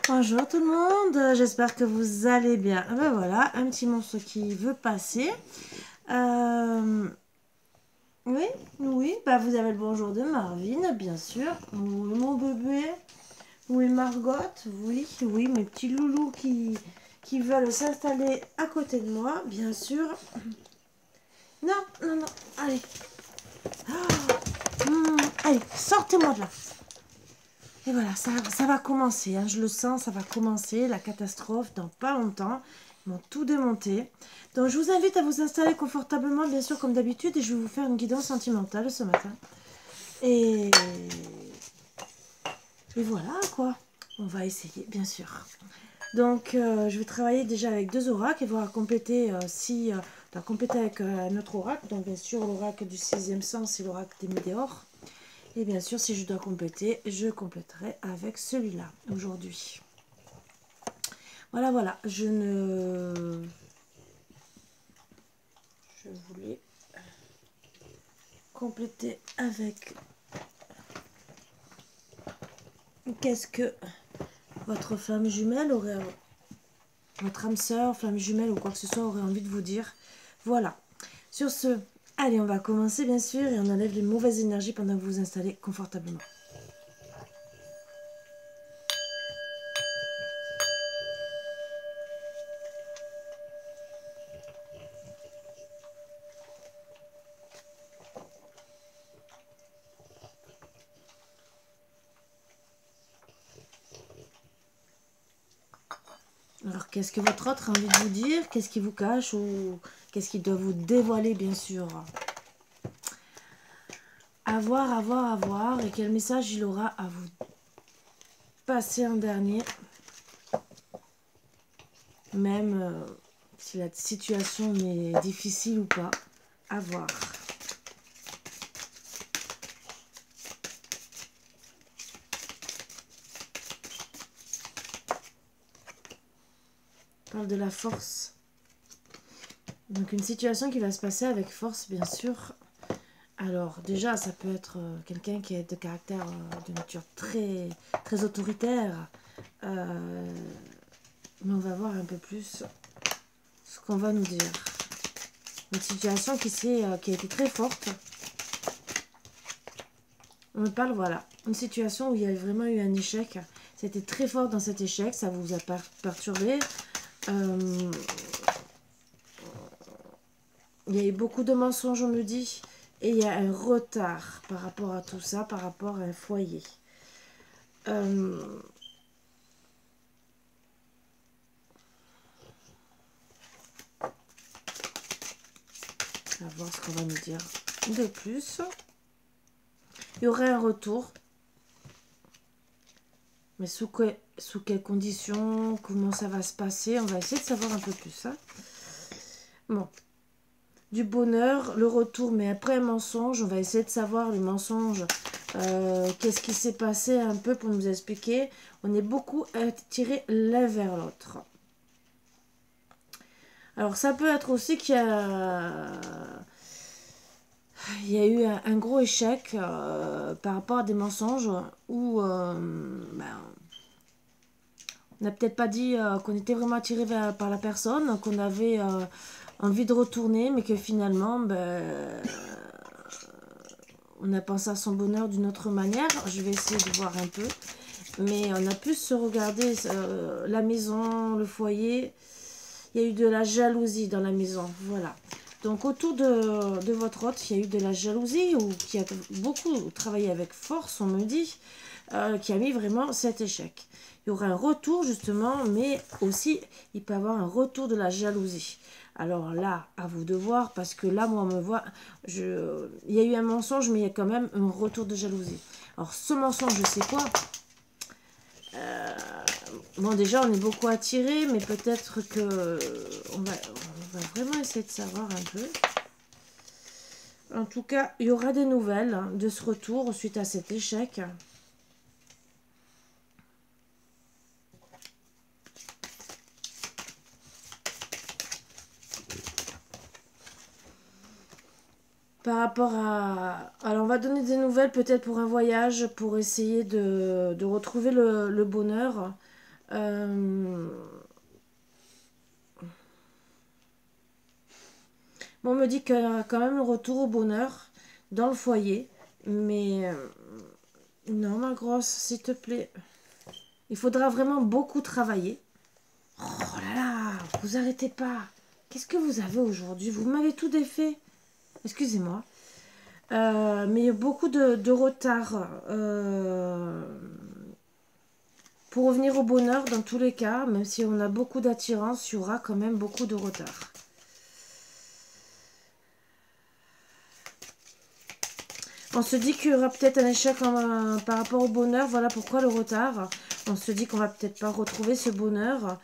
Bonjour tout le monde, j'espère que vous allez bien. Ah ben voilà, un petit monstre qui veut passer. Euh, Oui, oui, bah vous avez le bonjour de Marvin, bien sûr. Oui, mon bébé. Oui, Margot. Oui, oui, mes petits loulous qui veulent s'installer à côté de moi, bien sûr. Non, non, non, allez. Allez, sortez-moi de là. Et voilà, ça va commencer, hein, je le sens, ça va commencer, la catastrophe dans pas longtemps. Ils m'ont tout démonté. Donc je vous invite à vous installer confortablement, bien sûr, comme d'habitude, et je vais vous faire une guidance sentimentale ce matin. Et, et voilà, quoi. On va essayer, bien sûr. Donc je vais travailler déjà avec deux oracles et voir compléter compléter avec un autre oracle. Donc bien sûr l'oracle du sixième sens et l'oracle des météores. Et bien sûr, si je dois compléter, je compléterai avec celui-là aujourd'hui. Voilà, voilà. Je voulais compléter avec... Qu'est-ce que votre flamme jumelle aurait... Votre âme sœur, flamme jumelle ou quoi que ce soit aurait envie de vous dire. Voilà. Sur ce, allez, on va commencer bien sûr et on enlève les mauvaises énergies pendant que vous vous installez confortablement. Alors, qu'est-ce que votre autre a envie de vous dire? Qu'est-ce qui vous cache ou qu'est-ce qu'il doit vous dévoiler, bien sûr? À voir, à voir, à voir. Et quel message il aura à vous passer en dernier? Même si la situation est difficile ou pas. À voir. On parle de la force. Donc une situation qui va se passer avec force, bien sûr. Alors déjà, ça peut être quelqu'un qui est de caractère de nature très, très autoritaire. Mais on va voir un peu plus ce qu'on va nous dire. Une situation qui a été très forte. On me parle, voilà, une situation où il y a vraiment eu un échec. C'était très fort dans cet échec, ça vous a perturbé. Il y a eu beaucoup de mensonges, on me dit. Et il y a un retard par rapport à tout ça, par rapport à un foyer. On va voir ce qu'on va nous dire de plus. Il y aurait un retour. Mais sous quelles conditions, comment ça va se passer, on va essayer de savoir un peu plus. Hein. Bon. Du bonheur, le retour, mais après un mensonge, on va essayer de savoir le mensonge. Qu'est-ce qui s'est passé un peu pour nous expliquer. On est beaucoup attirés l'un vers l'autre. Alors ça peut être aussi qu'il y a... Il y a eu un gros échec par rapport à des mensonges où on n'a peut-être pas dit qu'on était vraiment attiré par la personne, qu'on avait envie de retourner, mais que finalement, on a pensé à son bonheur d'une autre manière. Je vais essayer de voir un peu. Mais on a pu se regarder la maison, le foyer. Il y a eu de la jalousie dans la maison. Voilà. Donc autour de votre hôte, il y a eu de la jalousie ou qui a beaucoup travaillé avec force, on me dit, qui a mis vraiment cet échec. Il y aura un retour justement, mais aussi il peut y avoir un retour de la jalousie. Alors là, à vous de voir, parce que là, moi, on me voit, il y a eu un mensonge, mais il y a quand même un retour de jalousie. Alors ce mensonge, je sais quoi. Bon, déjà, on est beaucoup attirés, mais peut-être que on va vraiment essayer de savoir un peu. En tout cas, il y aura des nouvelles de ce retour suite à cet échec. Par rapport à... Alors, on va donner des nouvelles peut-être pour un voyage, pour essayer de retrouver le bonheur. Bon, on me dit qu'il y a quand même le retour au bonheur dans le foyer. Mais non, ma grosse, s'il te plaît. Il faudra vraiment beaucoup travailler. Oh là là, vous arrêtez pas. Qu'est-ce que vous avez aujourd'hui? Vous m'avez tout défait. Excusez-moi. Mais il y a beaucoup de retard. Pour revenir au bonheur, dans tous les cas, même si on a beaucoup d'attirance, il y aura quand même beaucoup de retard. On se dit qu'il y aura peut-être un échec par rapport au bonheur. Voilà pourquoi le retard. On se dit qu'on va peut-être pas retrouver ce bonheur.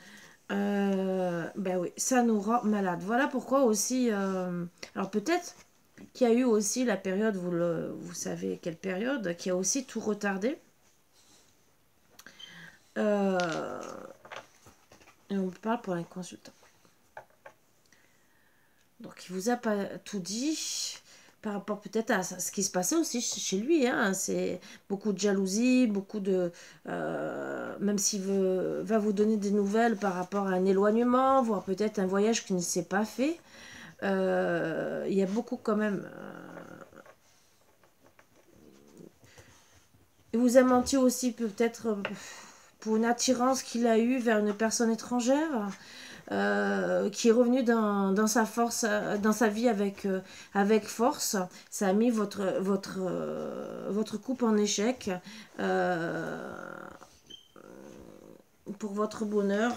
Ben oui, ça nous rend malade. Voilà pourquoi aussi... alors peut-être qu'il y a eu aussi la période, vous savez quelle période, qui a aussi tout retardé. Et on parle pour un consultant. Donc il vous a pas tout dit par rapport peut-être à ce qui se passait aussi chez lui. Hein. C'est beaucoup de jalousie, beaucoup de... même s'il va vous donner des nouvelles par rapport à un éloignement, voire peut-être un voyage qu'il ne s'est pas fait. Il y a beaucoup quand même... il vous a menti aussi peut-être pour une attirance qu'il a eue vers une personne étrangère. Qui est revenu dans sa force, dans sa vie avec force. Ça a mis votre couple en échec pour votre bonheur.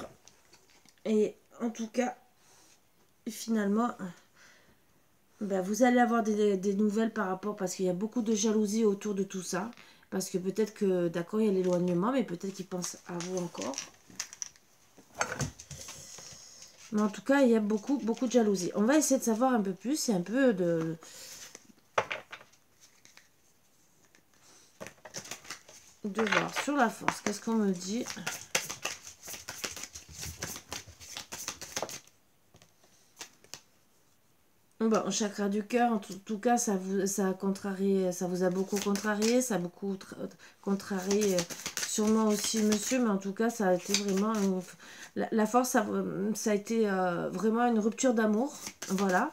Et en tout cas, finalement, ben, vous allez avoir des nouvelles par rapport, parce qu'il y a beaucoup de jalousie autour de tout ça. Parce que peut-être que, d'accord, il y a l'éloignement, mais peut-être qu'il pense à vous encore. Mais en tout cas, il y a beaucoup de jalousie. On va essayer de savoir un peu plus et un peu de voir sur la force. Qu'est-ce qu'on me dit? Bon, chakra du cœur, en tout cas, ça vous a beaucoup contrarié, ça a beaucoup contrarié sûrement aussi monsieur, mais en tout cas, ça a été vraiment... La force, ça a été vraiment une rupture d'amour, voilà.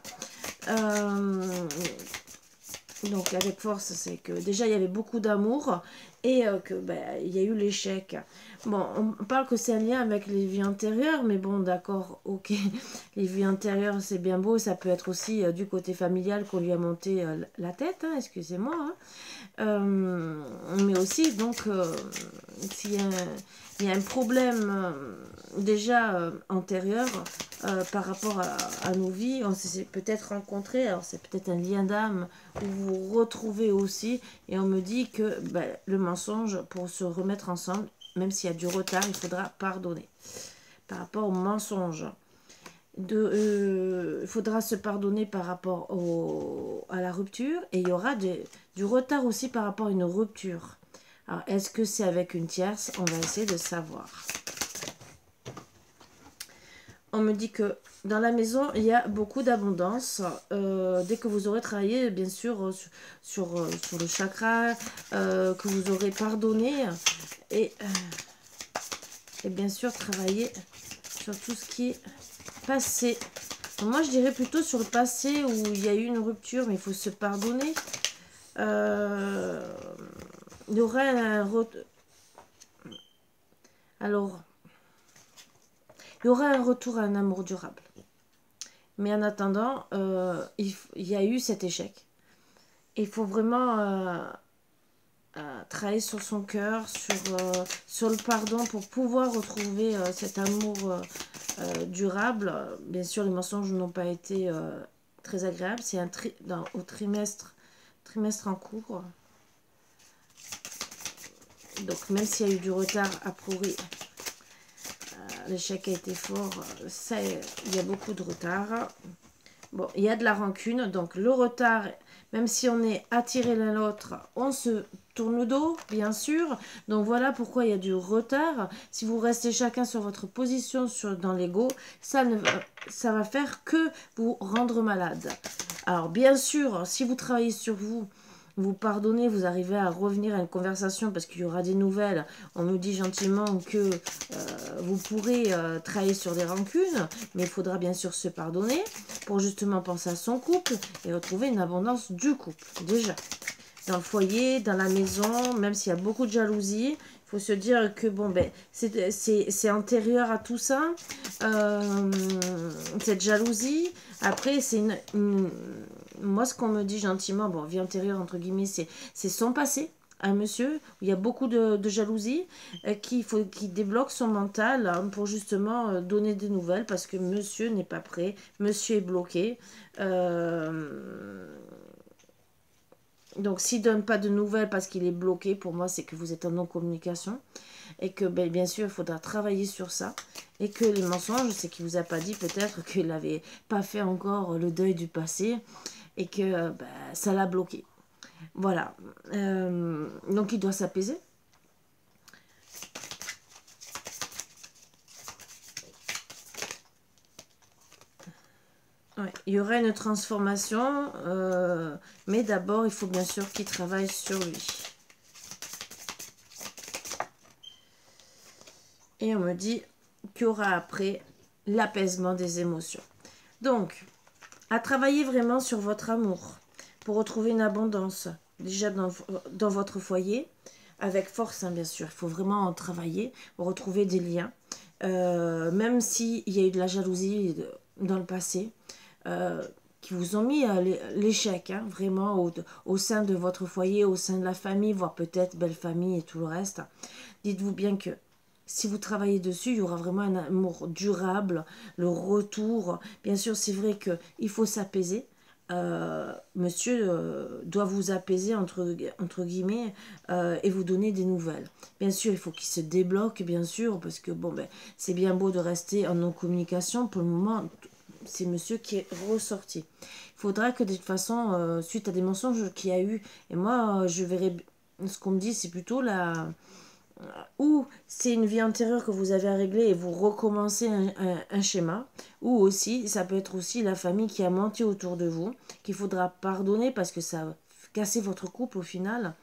Donc, avec force, c'est que déjà, il y avait beaucoup d'amour et que il y a eu l'échec. Bon, on parle que c'est un lien avec les vies antérieures, mais bon, d'accord, ok. Les vies antérieures, c'est bien beau, ça peut être aussi du côté familial qu'on lui a monté la tête, hein, excusez-moi. Hein. Mais aussi, donc, s'il y a un problème déjà antérieur par rapport à nos vies, on s'est peut-être rencontrés, alors c'est peut-être un lien d'âme où vous vous retrouvez aussi, et on me dit que le mensonge, pour se remettre ensemble, même s'il y a du retard, il faudra pardonner par rapport au mensonge. Il faudra se pardonner par rapport à la rupture, et il y aura du retard aussi par rapport à une rupture. Alors, est-ce que c'est avec une tierce? On va essayer de savoir. On me dit que dans la maison, il y a beaucoup d'abondance. Dès que vous aurez travaillé, bien sûr, sur le chakra, que vous aurez pardonné, et bien sûr, travailler sur tout ce qui est passé. Donc, moi, je dirais plutôt sur le passé où il y a eu une rupture, mais il faut se pardonner. Il y aurait alors, il y aura un retour à un amour durable. Mais en attendant, il y a eu cet échec. Il faut vraiment travailler sur son cœur, sur le pardon pour pouvoir retrouver cet amour durable. Bien sûr, les mensonges n'ont pas été très agréables. C'est au trimestre en cours. Donc, même s'il y a eu du retard à prouver, l'échec a été fort. Il y a beaucoup de retard. Bon, il y a de la rancune. Donc, le retard, même si on est attiré l'un l'autre, on se tourne le dos, bien sûr. Donc, voilà pourquoi il y a du retard. Si vous restez chacun sur votre position dans l'ego, ça va faire que vous rendre malade. Alors, bien sûr, si vous travaillez sur vous, vous pardonnez, vous arrivez à revenir à une conversation parce qu'il y aura des nouvelles. On me dit gentiment que vous pourrez travailler sur des rancunes, mais il faudra bien sûr se pardonner pour justement penser à son couple et retrouver une abondance du couple, déjà. Dans le foyer, dans la maison, même s'il y a beaucoup de jalousie, il faut se dire que bon, ben, c'est antérieur à tout ça, cette jalousie. Après, c'est moi, ce qu'on me dit gentiment, bon, vie antérieure, entre guillemets, c'est son passé, un monsieur, où il y a beaucoup de jalousie, qu'il débloque son mental hein, pour justement donner des nouvelles, parce que monsieur n'est pas prêt, monsieur est bloqué. Donc, s'il ne donne pas de nouvelles parce qu'il est bloqué, pour moi, c'est que vous êtes en non-communication. Et que, ben, bien sûr, il faudra travailler sur ça. Et que les mensonges, c'est qu'il ne vous a pas dit peut-être qu'il n'avait pas fait encore le deuil du passé. Et que ben, ça l'a bloqué. Voilà. Donc, il doit s'apaiser. Ouais, il y aura une transformation, mais d'abord, il faut bien sûr qu'il travaille sur lui. Et on me dit qu'il y aura après l'apaisement des émotions. Donc, à travailler vraiment sur votre amour pour retrouver une abondance, déjà dans votre foyer, avec force, hein, bien sûr. Il faut vraiment en travailler pour retrouver des liens. Même s'il y a eu de la jalousie dans le passé, qui vous ont mis à l'échec, hein, vraiment au sein de votre foyer, au sein de la famille, voire peut-être belle famille et tout le reste. Dites-vous bien que si vous travaillez dessus, il y aura vraiment un amour durable, le retour. Bien sûr, c'est vrai qu'il faut s'apaiser. Monsieur doit vous apaiser entre guillemets et vous donner des nouvelles. Bien sûr, il faut qu'il se débloque, bien sûr, parce que bon, ben, c'est bien beau de rester en non-communication. Pour le moment, c'est monsieur qui est ressorti. Il faudra que de toute façon, suite à des mensonges qu'il y a eu, et moi, je verrai, ce qu'on me dit, c'est plutôt ou c'est une vie antérieure que vous avez à régler et vous recommencez un schéma, ou aussi, ça peut être aussi la famille qui a menti autour de vous, qu'il faudra pardonner parce que ça a cassé votre couple au final.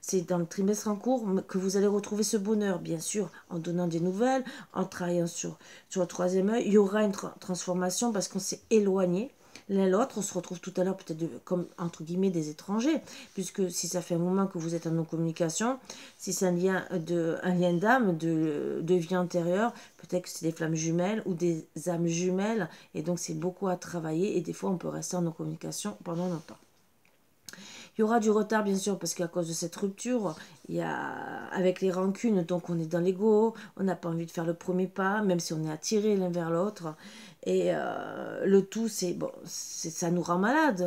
C'est dans le trimestre en cours que vous allez retrouver ce bonheur, bien sûr, en donnant des nouvelles, en travaillant sur le troisième œil. Il y aura une transformation parce qu'on s'est éloigné l'un l'autre. On se retrouve tout à l'heure peut-être comme, entre guillemets, des étrangers, puisque si ça fait un moment que vous êtes en non-communication, si c'est un lien d'âme, de vie antérieure, peut-être que c'est des flammes jumelles ou des âmes jumelles, et donc c'est beaucoup à travailler, et des fois on peut rester en non-communication pendant longtemps. Il y aura du retard, bien sûr, parce qu'à cause de cette rupture, il y a, avec les rancunes, donc on est dans l'ego, on n'a pas envie de faire le premier pas, même si on est attiré l'un vers l'autre. Et le tout, c'est bon, ça nous rend malade.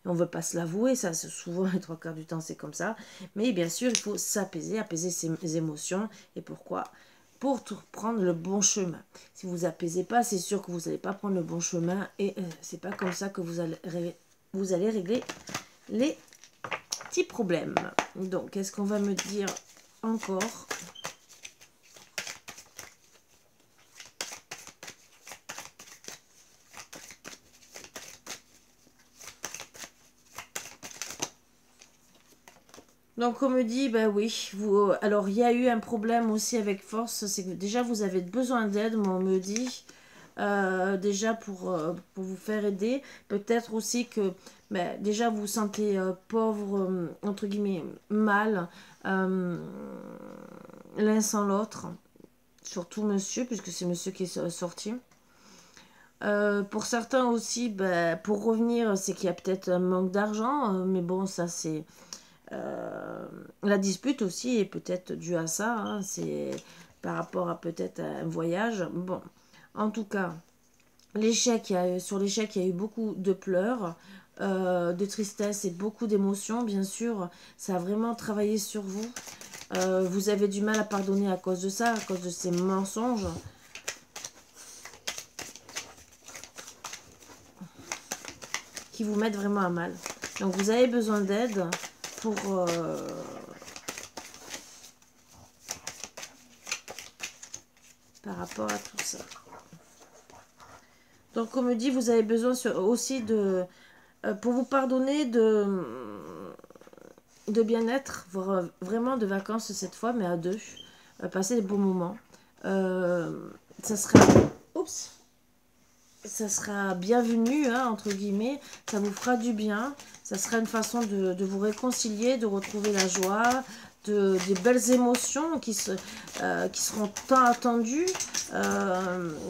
On ne veut pas se l'avouer, ça, souvent, les trois quarts du temps, c'est comme ça. Mais bien sûr, il faut s'apaiser, apaiser ses émotions. Et pourquoi ? Pour prendre le bon chemin. Si vous apaisez pas, c'est sûr que vous n'allez pas prendre le bon chemin. Et c'est pas comme ça que vous allez régler les petits problèmes. Donc, qu'est-ce qu'on va me dire encore ? Donc, on me dit, bah oui, alors il y a eu un problème aussi avec force, c'est que déjà vous avez besoin d'aide, moi on me dit, déjà pour vous faire aider. Peut-être aussi que déjà vous vous sentez pauvre, entre guillemets, mal, l'un sans l'autre, surtout monsieur, puisque c'est monsieur qui est sorti. Pour certains aussi, pour revenir, c'est qu'il y a peut-être un manque d'argent, mais bon, ça c'est... la dispute aussi est peut-être due à ça, hein, c'est par rapport à peut-être un voyage. Bon, en tout cas, sur l'échec, il y a eu beaucoup de pleurs, de tristesse et beaucoup d'émotions, bien sûr. Ça a vraiment travaillé sur vous. Vous avez du mal à pardonner à cause de ça, à cause de ces mensonges. Qui vous mettent vraiment à mal. Donc vous avez besoin d'aide pour par rapport à tout ça. Donc on me dit vous avez besoin aussi de pour vous pardonner de bien-être, voire vraiment de vacances cette fois, mais à deux. Passer des bons moments. Ça sera... Oups! Ça sera bienvenu, hein, entre guillemets. Ça vous fera du bien. Ça sera une façon de vous réconcilier, de retrouver la joie, des belles émotions qui seront tant attendues.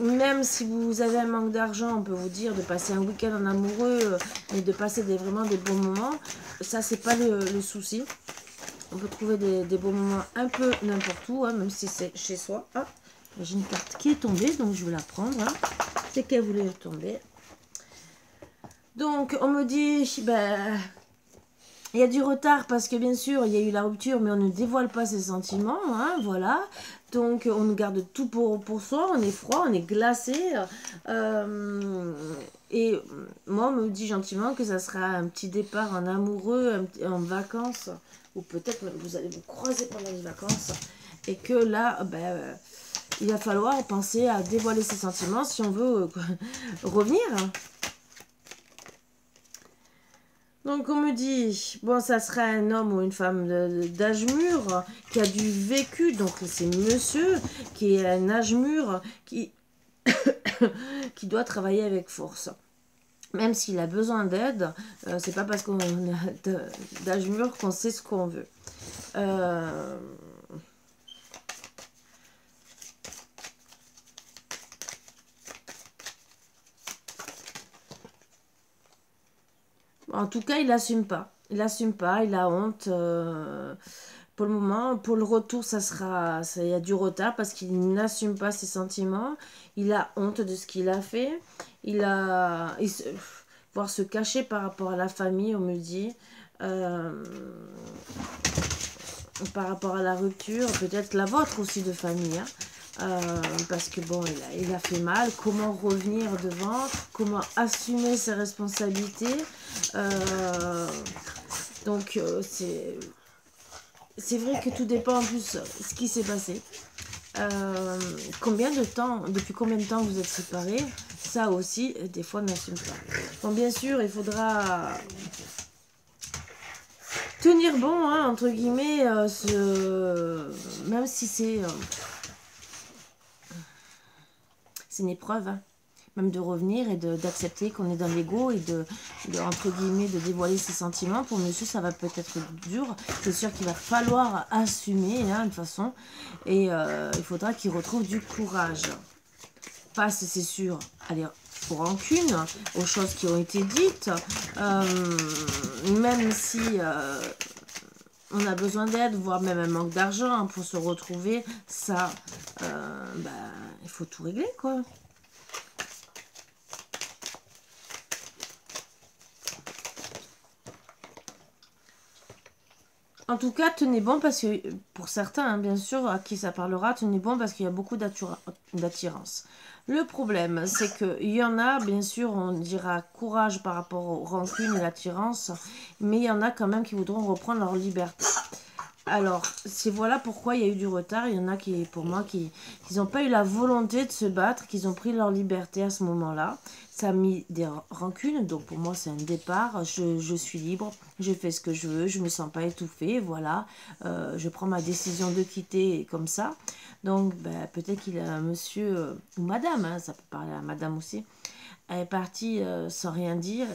Même si vous avez un manque d'argent, on peut vous dire de passer un week-end en amoureux, mais de passer vraiment des bons moments. Ça, c'est pas le souci. On peut trouver des bons moments un peu n'importe où, hein, même si c'est chez soi. Ah, j'ai une carte qui est tombée, donc je vais la prendre. Hein. C'est qu'elle voulait tomber. Donc, on me dit, ben, il y a du retard parce que bien sûr, il y a eu la rupture, mais on ne dévoile pas ses sentiments, hein, voilà. Donc, on nous garde tout pour soi, on est froid, on est glacé. Et moi, on me dit gentiment que ça sera un petit départ en amoureux, en vacances, ou peut-être vous allez vous croiser pendant les vacances. Et que là, ben, il va falloir penser à dévoiler ses sentiments si on veut revenir. Donc on me dit, bon, ça sera un homme ou une femme d'âge mûr qui a du vécu, donc c'est monsieur qui est un âge mûr qui, qui doit travailler avec force. Même s'il a besoin d'aide, c'est pas parce qu'on a d'âge mûr qu'on sait ce qu'on veut. En tout cas, il n'assume pas. Il n'assume pas, il a honte. Pour le moment, pour le retour, il y a du retard parce qu'il n'assume pas ses sentiments. Il a honte de ce qu'il a fait. Voire se cacher par rapport à la famille, on me dit. Par rapport à la rupture, peut-être la vôtre aussi de famille. Hein. Parce que bon, il a fait mal. Comment revenir devant? Comment assumer ses responsabilités? Donc, c'est vrai que tout dépend en plus de ce qui s'est passé. Combien de temps, depuis combien de temps vous êtes séparés? Ça aussi, des fois, n'assume pas. Bon, bien sûr, il faudra tenir bon, hein, entre guillemets, même si c'est une épreuve, hein. Même de revenir et d'accepter qu'on est dans l'ego et entre guillemets, de dévoiler ses sentiments. Pour monsieur, ça va peut-être dur. C'est sûr qu'il va falloir assumer, hein, de toute façon. Et il faudra qu'il retrouve du courage. Passe, c'est sûr, allez, pour rancune, aux choses qui ont été dites. Même si on a besoin d'aide, voire même un manque d'argent, hein, pour se retrouver, ça, il faut tout régler, quoi. En tout cas, tenez bon parce que, pour certains, hein, bien sûr, à qui ça parlera, tenez bon parce qu'il y a beaucoup d'attirance. Le problème, c'est qu'il y en a, bien sûr, on dira courage par rapport aux rancunes et l'attirance, mais il y en a quand même qui voudront reprendre leur liberté. Alors, voilà pourquoi il y a eu du retard. Il y en a qui, pour moi, qui n'ont pas eu la volonté de se battre, qu'ils ont pris leur liberté à ce moment-là. Ça a mis des rancunes, donc pour moi c'est un départ. Je suis libre, je fais ce que je veux, je me sens pas étouffée, voilà. Je prends ma décision de quitter comme ça. Donc peut-être qu'il a monsieur ou madame, hein, ça peut parler à madame aussi, elle est partie sans rien dire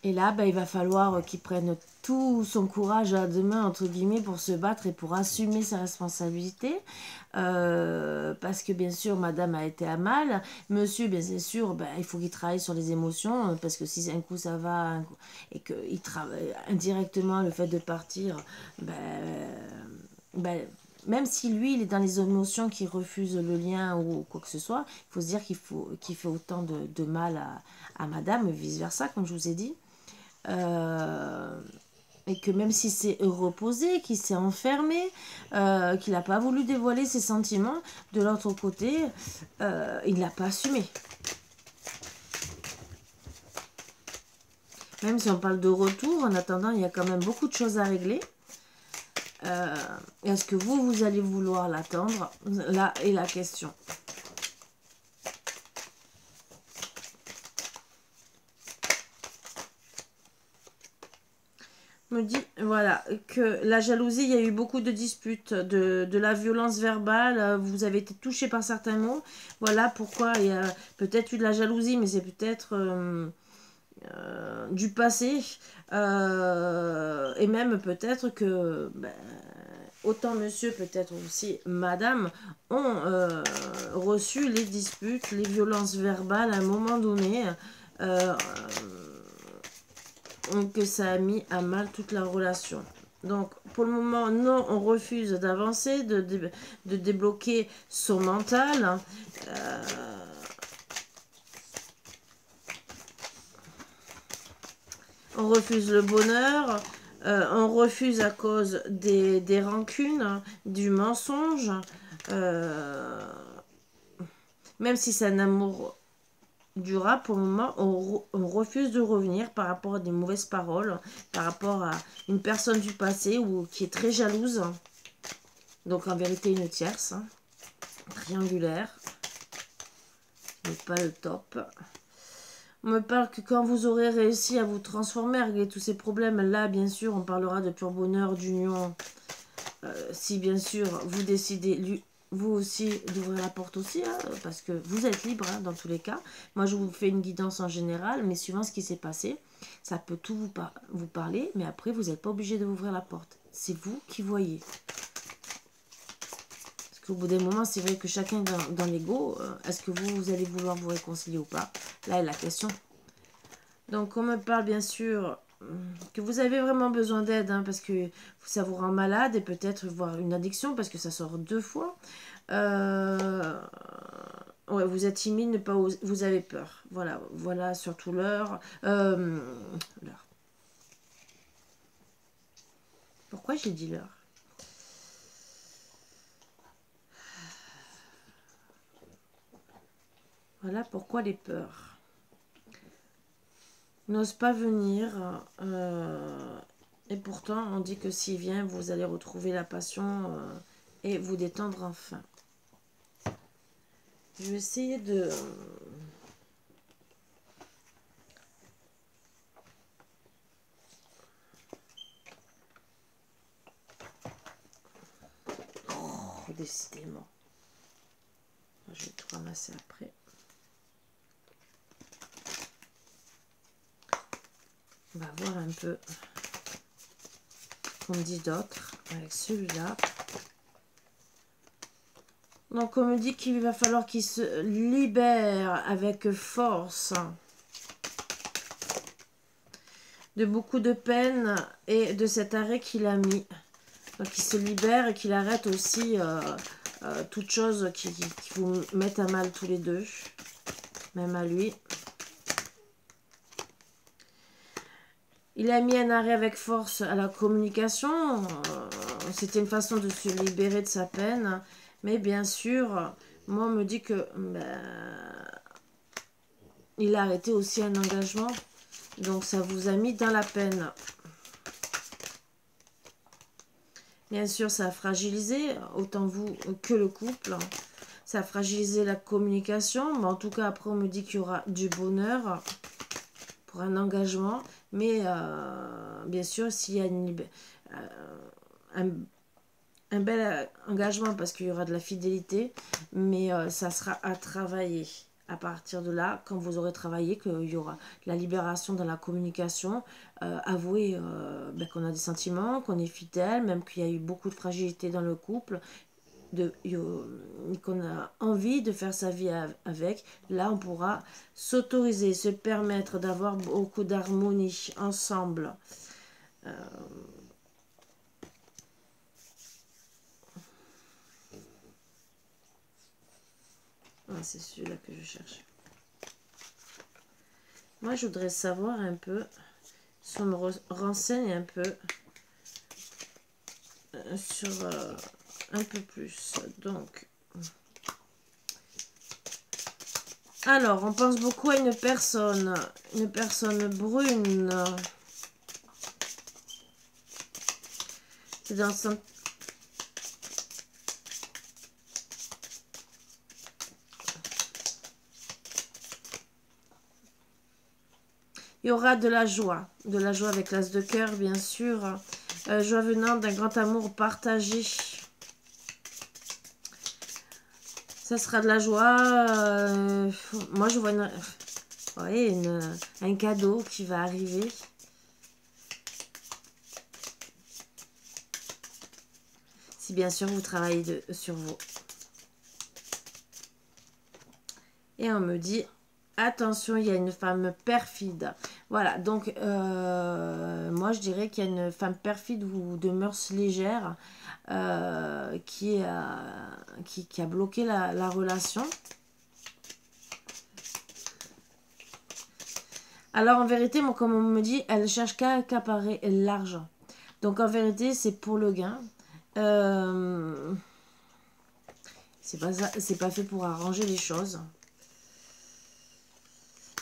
et là, il va falloir qu'il prenne tout son courage à deux mains, entre guillemets, pour se battre et pour assumer ses responsabilités. Parce que, bien sûr, madame a été à mal. Monsieur, bien c'est sûr, il faut qu'il travaille sur les émotions. Parce que si un coup ça va, et qu'il travaille indirectement le fait de partir, même si lui, il est dans les émotions qui refusent le lien ou quoi que ce soit, il faut se dire qu'il fait autant de mal à madame, et vice-versa, comme je vous ai dit. Et que même si c'est reposé, qu'il s'est enfermé, qu'il n'a pas voulu dévoiler ses sentiments, de l'autre côté, il l'a pas assumé. Même si on parle de retour, en attendant, il y a quand même beaucoup de choses à régler. Est-ce que vous allez vouloir l'attendre? Là est la question. me dit, voilà, que la jalousie, il y a eu beaucoup de disputes, de la violence verbale, vous avez été touché par certains mots. Voilà pourquoi il y a peut-être eu de la jalousie, mais c'est peut-être du passé. Et même peut-être que autant monsieur, peut-être aussi madame, ont reçu les disputes, les violences verbales à un moment donné. Euh, que ça a mis à mal toute la relation. Donc, pour le moment, non, on refuse d'avancer, de débloquer son mental. On refuse le bonheur. On refuse à cause des rancunes, du mensonge. Même si c'est un amour durable, pour le moment, on refuse de revenir par rapport à des mauvaises paroles, par rapport à une personne du passé ou qui est très jalouse. Donc en vérité une tierce, hein, triangulaire, mais pas le top. On me parle que quand vous aurez réussi à vous transformer, à régler tous ces problèmes, là bien sûr on parlera de pur bonheur, d'union. Si bien sûr vous décidez vous aussi d'ouvrir la porte aussi, hein, parce que vous êtes libre hein, dans tous les cas. Moi je vous fais une guidance en général, mais suivant ce qui s'est passé, ça peut tout vous parler, mais après vous n'êtes pas obligé de ouvrir la porte. C'est vous qui voyez. Parce qu'au bout d'un moment, c'est vrai que chacun est dans l'ego. Est-ce que vous allez vouloir vous réconcilier ou pas? Là est la question. Donc on me parle bien sûr que vous avez vraiment besoin d'aide, hein, parce que ça vous rend malade et peut-être voir une addiction, parce que ça sort 2 fois. Ouais, vous êtes timide, ne pas vous avez peur. Voilà, voilà surtout l'heure. L'heure. Pourquoi j'ai dit l'heure? Voilà pourquoi les peurs. N'ose pas venir. Et pourtant, on dit que s'il vient, vous allez retrouver la passion et vous détendre enfin. Je vais essayer de... Oh, décidément. Je vais tout ramasser après. On va voir un peu ce qu'on me dit d'autre avec celui-là. Donc on me dit qu'il va falloir qu'il se libère avec force de beaucoup de peine et de cet arrêt qu'il a mis. Donc qu'il se libère et qu'il arrête aussi toute chose qui vous mette à mal tous les deux, même à lui. Il a mis un arrêt avec force à la communication. C'était une façon de se libérer de sa peine. Mais bien sûr, moi, on me dit que il a arrêté aussi un engagement. Donc, ça vous a mis dans la peine. Bien sûr, ça a fragilisé, autant vous que le couple. Ça a fragilisé la communication. Mais en tout cas, après, on me dit qu'il y aura du bonheur pour un engagement. Mais bien sûr, s'il y a un bel engagement, parce qu'il y aura de la fidélité, mais ça sera à travailler. À partir de là, quand vous aurez travaillé, qu'il y aura la libération dans la communication, avouer qu'on a des sentiments, qu'on est fidèle, même qu'il y a eu beaucoup de fragilité dans le couple, qu'on a envie de faire sa vie avec. Là, on pourra s'autoriser, se permettre d'avoir beaucoup d'harmonie ensemble. C'est celui-là que je cherche. Moi, je voudrais savoir un peu, si on me renseigne un peu sur un peu plus. Donc, alors, on pense beaucoup à une personne brune. C'est dans son... Il y aura de la joie avec l'as de cœur, bien sûr. Joie venant d'un grand amour partagé. Ça sera de la joie. Moi, je vois un cadeau qui va arriver. Si bien sûr, vous travaillez sur vous. Et on me dit, attention, il y a une femme perfide. Voilà, donc moi je dirais qu'il y a une femme perfide ou de mœurs légères qui a bloqué la relation. Alors en vérité, moi, comme on me dit, elle cherche qu'à accaparer l'argent. Donc en vérité, c'est pour le gain. C'est pas fait pour arranger les choses.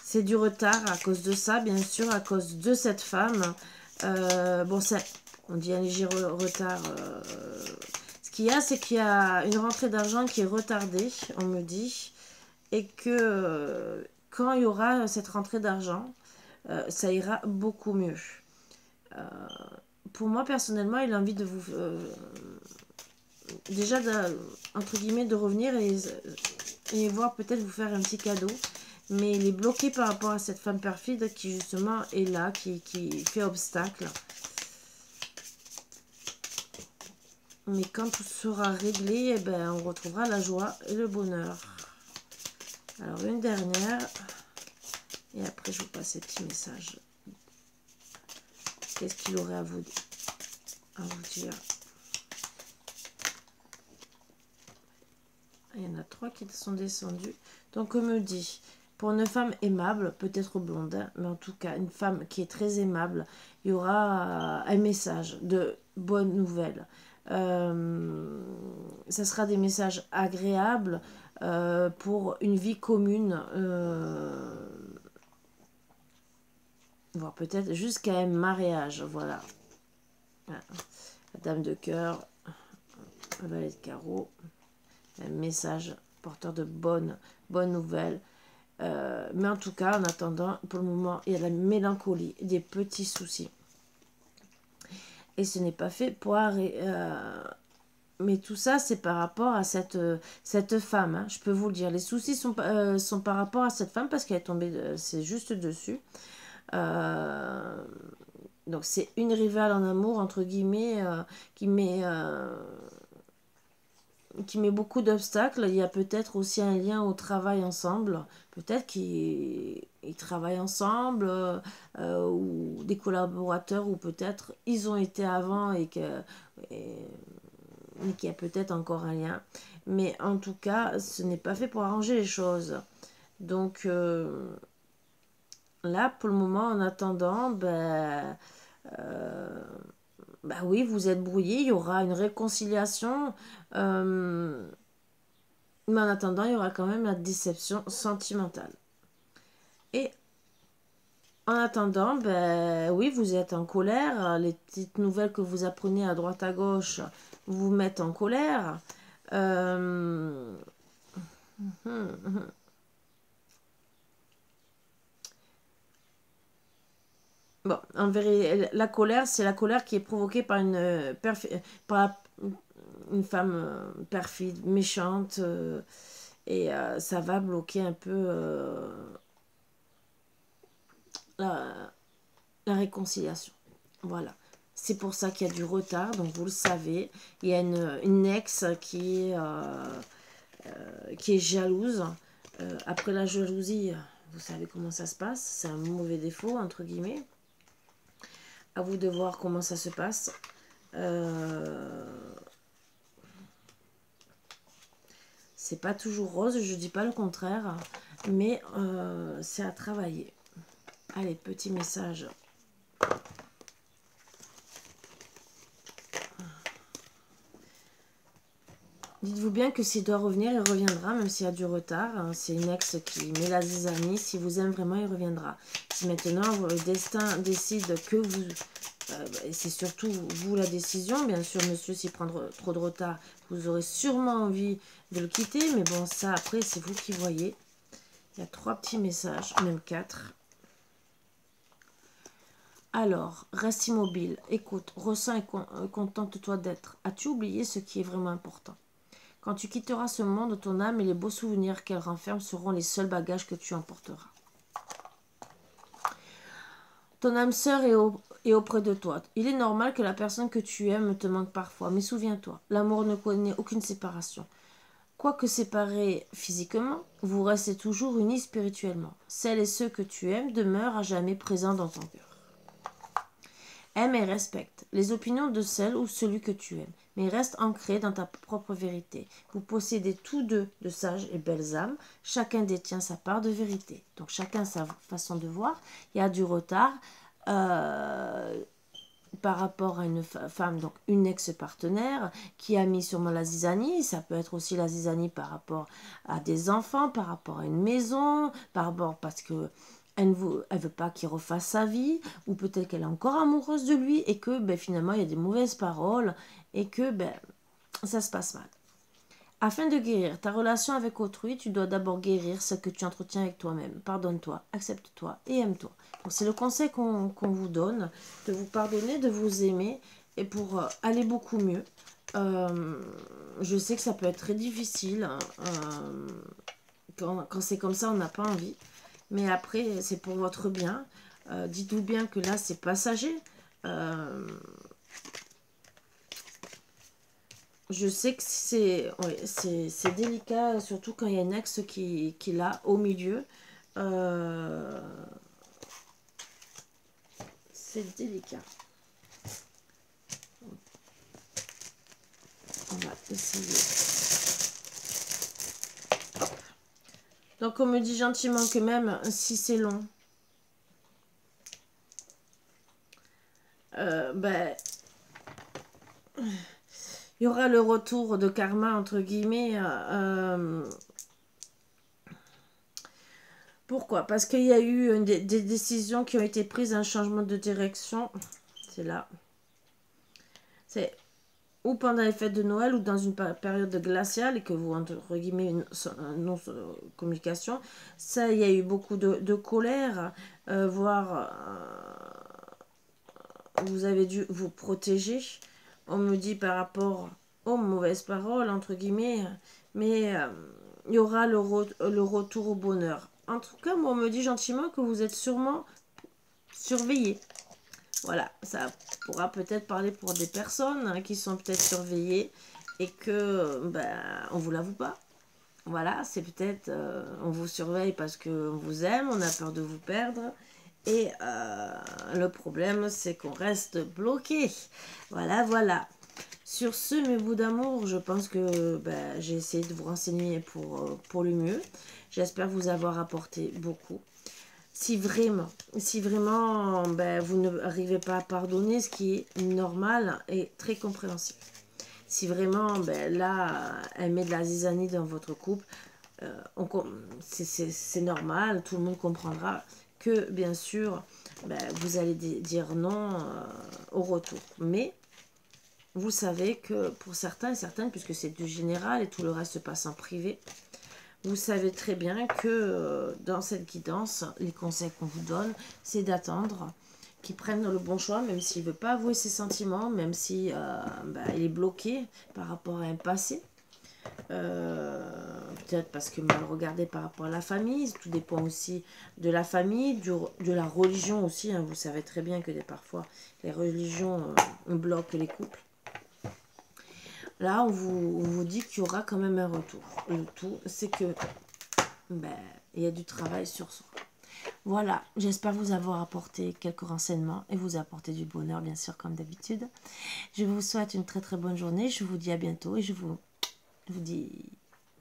C'est du retard à cause de ça, bien sûr, à cause de cette femme. Bon, on dit un léger retard. Ce qu'il y a, c'est qu'il y a une rentrée d'argent qui est retardée, on me dit. Et que quand il y aura cette rentrée d'argent, ça ira beaucoup mieux. Pour moi, personnellement, il a envie de vous... déjà, entre guillemets, de revenir et voir peut-être vous faire un petit cadeau. Mais il est bloqué par rapport à cette femme perfide qui justement est là, qui fait obstacle. Mais quand tout sera réglé, eh ben, on retrouvera la joie et le bonheur. Alors une dernière. Et après je vous passe ces petits messages. Qu'est-ce qu'il aurait à vous dire? Il y en a 3 qui sont descendus. Donc on me dit... Pour une femme aimable, peut-être blonde, hein, mais en tout cas, une femme qui est très aimable, il y aura un message de bonnes nouvelles. Ça sera des messages agréables pour une vie commune, voire peut-être jusqu'à un mariage. Voilà. La dame de cœur, le valet de carreau, un message porteur de bonnes nouvelles. Mais en tout cas, en attendant, pour le moment, il y a la mélancolie, des petits soucis. Et ce n'est pas fait pour mais tout ça, c'est par rapport à cette femme. Hein. Je peux vous le dire. Les soucis sont par rapport à cette femme parce qu'elle est tombée, c'est juste dessus. Donc, c'est une rivale en amour, entre guillemets, qui met beaucoup d'obstacles. Il y a peut-être aussi un lien au travail ensemble. Peut-être qu'ils travaillent ensemble ou des collaborateurs ou peut-être ils ont été avant et qu'il y a peut-être encore un lien. Mais en tout cas, ce n'est pas fait pour arranger les choses. Donc là, pour le moment, en attendant, bah oui, vous êtes brouillés, il y aura une réconciliation. Mais en attendant, il y aura quand même la déception sentimentale. Et en attendant, ben oui, vous êtes en colère. Les petites nouvelles que vous apprenez à droite à gauche vous mettent en colère. Bon, en vérité, la colère, c'est la colère qui est provoquée par une femme perfide, méchante. Et ça va bloquer un peu la réconciliation. Voilà. C'est pour ça qu'il y a du retard, donc vous le savez. Il y a une ex qui est jalouse. Après la jalousie, vous savez comment ça se passe. C'est un mauvais défaut, entre guillemets. À vous de voir comment ça se passe. C'est pas toujours rose, je dis pas le contraire. Mais c'est à travailler. Allez, petit message. Dites-vous bien que s'il doit revenir, il reviendra, même s'il y a du retard. C'est une ex qui met la zizanie. Si vous aimez vraiment, il reviendra. Si maintenant, le destin décide que vous... c'est surtout vous la décision. Bien sûr, monsieur, s'il prend trop de retard, vous aurez sûrement envie de le quitter. Mais bon, ça, après, c'est vous qui voyez. Il y a 3 petits messages, même 4. Alors, reste immobile, écoute, ressens et contente-toi d'être. As-tu oublié ce qui est vraiment important? Quand tu quitteras ce monde, ton âme et les beaux souvenirs qu'elle renferme seront les seuls bagages que tu emporteras. Ton âme sœur est auprès de toi. Il est normal que la personne que tu aimes te manque parfois, mais souviens-toi, l'amour ne connaît aucune séparation. Quoique séparés physiquement, vous restez toujours unis spirituellement. Celles et ceux que tu aimes demeurent à jamais présents dans ton cœur. Aime et respecte les opinions de celle ou celui que tu aimes, mais reste ancré dans ta propre vérité. Vous possédez tous deux de sages et belles âmes, chacun détient sa part de vérité. Donc chacun sa façon de voir. Il y a du retard par rapport à une femme, donc une ex-partenaire, qui a mis sûrement la zizanie. Ça peut être aussi la zizanie par rapport à des enfants, par rapport à une maison, par rapport parce que elle veut pas qu'il refasse sa vie, ou peut-être qu'elle est encore amoureuse de lui, et que finalement il y a des mauvaises paroles, et que ça se passe mal. Afin de guérir ta relation avec autrui, tu dois d'abord guérir ce que tu entretiens avec toi-même. Pardonne-toi, accepte-toi et aime-toi. C'est le conseil qu'on vous donne, de vous pardonner, de vous aimer, et pour aller beaucoup mieux. Je sais que ça peut être très difficile, quand c'est comme ça, on n'a pas envie. Mais après, c'est pour votre bien. Dites-vous bien que là, c'est passager. Je sais que c'est délicat, surtout quand il y a une ex qui est là, au milieu. C'est délicat. On va essayer. Hop. Donc, on me dit gentiment que même si c'est long, il y aura le retour de karma, entre guillemets. Pourquoi? Parce qu'il y a eu des décisions qui ont été prises, un changement de direction. C'est là. C'est ou pendant les fêtes de Noël ou dans une période glaciale et que vous, entre guillemets, non-communication. Ça, il y a eu beaucoup de colère, voire vous avez dû vous protéger. On me dit par rapport aux mauvaises paroles, entre guillemets, mais il y aura le retour au bonheur. En tout cas, moi, on me dit gentiment que vous êtes sûrement surveillé. Voilà, ça pourra peut-être parler pour des personnes qui sont peut-être surveillées et que on vous l'avoue pas. Voilà, c'est peut-être on vous surveille parce qu'on vous aime, on a peur de vous perdre. Et le problème, c'est qu'on reste bloqué. Voilà, voilà. Sur ce, mes bouts d'amour, je pense que j'ai essayé de vous renseigner pour le mieux. J'espère vous avoir apporté beaucoup. Si vraiment vous n'arrivez pas à pardonner, ce qui est normal et très compréhensible. Si vraiment, là, elle met de la zizanie dans votre couple, c'est normal, tout le monde comprendra que, bien sûr, vous allez dire non au retour. Mais vous savez que pour certains et certaines, puisque c'est du général et tout le reste se passe en privé, vous savez très bien que dans cette guidance, les conseils qu'on vous donne, c'est d'attendre qu'il prenne le bon choix, même s'il ne veut pas avouer ses sentiments, même si il est bloqué par rapport à un passé. Peut-être parce que mal regardé par rapport à la famille, tout dépend aussi de la famille, de la religion aussi, hein. Vous savez très bien que parfois les religions bloquent les couples. Là, on vous dit qu'il y aura quand même un retour. Le tout, c'est que il y a du travail sur soi. Voilà, j'espère vous avoir apporté quelques renseignements et vous apporter du bonheur, bien sûr, comme d'habitude. Je vous souhaite une très très bonne journée. Je vous dis à bientôt et je vous dis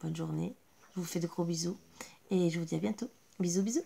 bonne journée. Je vous fais de gros bisous et je vous dis à bientôt. Bisous, bisous.